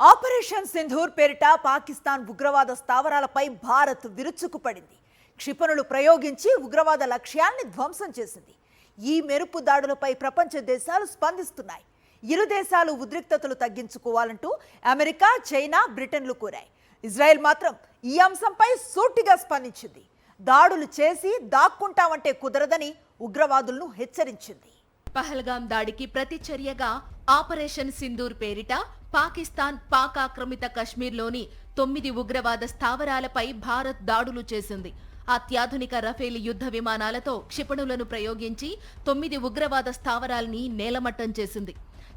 Operation Sindoor పేరిట పాకిస్తాన్ ఉగ్రవాద స్థావరాలపై భారత్ విరుచుకుపడింది. క్షిపణులు ప్రయోగించి ఉగ్రవాద లక్ష్యాల్ని ధ్వంసం చేసింది. ఈ మెరుపు దాడులపై ప్రపంచ దేశాలు స్పందిస్తున్నాయి. ఇరు దేశాలు ఉద్రిక్తతలు తగ్గించుకోవాలంటూ అమెరికా, చైనా, బ్రిటన్లు కోరాయి. ఇజ్రాయెల్ మాత్రం ఈ అంశంపై సూటిగా స్పందించింది. దాడులు చేసి దాక్కుంటామంటే కుదరదని ఉగ్రవాదులను హెచ్చరించింది. పహల్గాం దాడికి ప్రతిచర్యగా ఆపరేషన్ సింధూర్ పేరిట పాకిస్తాన్ పాక్ ఆక్రమిత కశ్మీర్లోని 9 ఉగ్రవాద స్థావరాలపై భారత్ దాడులు చేసింది. అత్యాధునిక రఫేల్ యుద్ధ విమానాలతో క్షిపణులను ప్రయోగించి 9 ఉగ్రవాద స్థావరాల్ని నేలమట్టం చేసింది.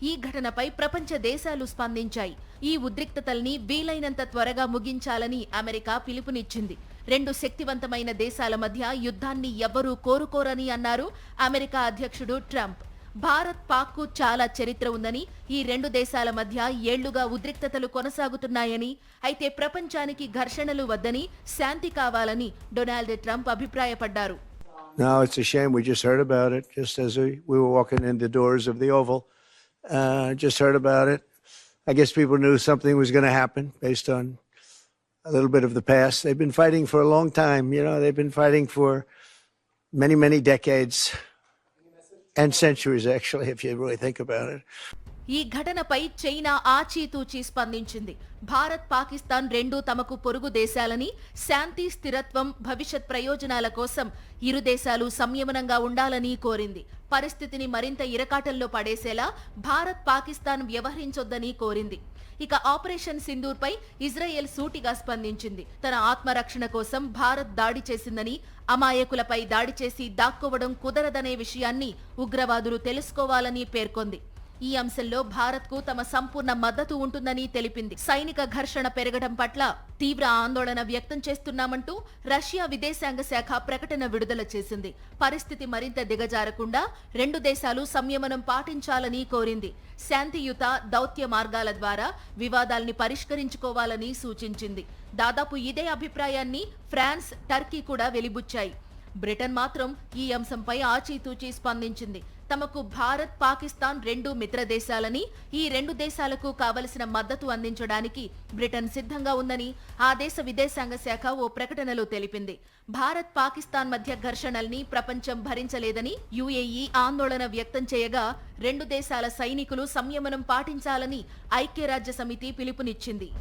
ఈ ఘటనపై ప్రపంచ దేశాలు స్పందించాయి. ఈ ఉద్రిక్తతల్ని వీలైనంత త్వరగా ముగించాలని అమెరికా పిలుపునిచ్చింది. 2 శక్తివంతమైన దేశాల మధ్య యుద్ధాన్ని ఎవ్వరూ కోరుకోరని అన్నారు అమెరికా అధ్యక్షుడు ట్రంప్. భారత్, పాక్కు చాలా చరిత్ర ఉందని, ఈ 2 దేశాల మధ్య ఏళ్లుగా ఉద్రిక్తతలు కొనసాగుతున్నాయని, అయితే ప్రపంచానికి ఘర్షణలు వద్దని, శాంతి కావాలని డొనాల్డ్ ట్రంప్ అభిప్రాయపడ్డారు. No, it's a shame. We just heard about it just as we were walking in the doors of the Oval. Just heard about it. I guess people knew something was going to happen based on a little bit of the past. They've been fighting for a long time. You know, they've been fighting for many, many decades and centuries, actually, if you really think about it. ఈ ఘటనపై China ఆచితూచి స్పందించింది. భారత్, పాకిస్తాన్ రెండూ తమకు పొరుగు దేశాలని, శాంతి, స్థిరత్వం, భవిష్యత్ ప్రయోజనాల కోసం ఇరు దేశాలు సంయమనంగా ఉండాలని కోరింది. పరిస్థితిని మరింత ఇరకాటంలో పడేసేలా భారత్, పాకిస్తాన్ వ్యవహరించొద్దని కోరింది. ఇక ఆపరేషన్ సింధూర్పై ఇజ్రాయెల్ సూటిగా స్పందించింది. తన ఆత్మరక్షణ కోసం భారత్ దాడి చేసిందని, అమాయకులపై దాడి చేసి దాక్కోవడం కుదరదనే విషయాన్ని ఉగ్రవాదులు తెలుసుకోవాలని పేర్కొంది. ఈ అంశంలో భారత్కు తమ సంపూర్ణ మద్దతు ఉంటుందని తెలిపింది. సైనిక ఘర్షణ పెరగడం పట్ల తీవ్ర ఆందోళన వ్యక్తం చేస్తున్నామంటూ రష్యా విదేశాంగ శాఖ ప్రకటన విడుదల చేసింది. పరిస్థితి మరింత దిగజారకుండా 2 దేశాలు సంయమనం పాటించాలని కోరింది. శాంతియుత దౌత్య మార్గాల ద్వారా వివాదాల్ని పరిష్కరించుకోవాలని సూచించింది. దాదాపు ఇదే అభిప్రాయాన్ని ఫ్రాన్స్, టర్కీ కూడా వెలిబుచ్చాయి. బ్రిటన్ మాత్రం ఈ అంశంపై ఆచితూచి స్పందించింది. తమకు భారత్, పాకిస్తాన్ 2 మిత్ర దేశాలని, ఈ 2 దేశాలకు కావలసిన మద్దతు అందించడానికి బ్రిటన్ సిద్ధంగా ఉందని ఆ దేశ విదేశాంగ శాఖ ఓ ప్రకటనలో తెలిపింది. భారత్, పాకిస్తాన్ మధ్య ఘర్షణల్ని ప్రపంచం భరించలేదని యుఏఈ ఆందోళన వ్యక్తం చేయగా, 2 దేశాల సైనికులు సంయమనం పాటించాలని ఐక్యరాజ్య సమితి పిలుపునిచ్చింది.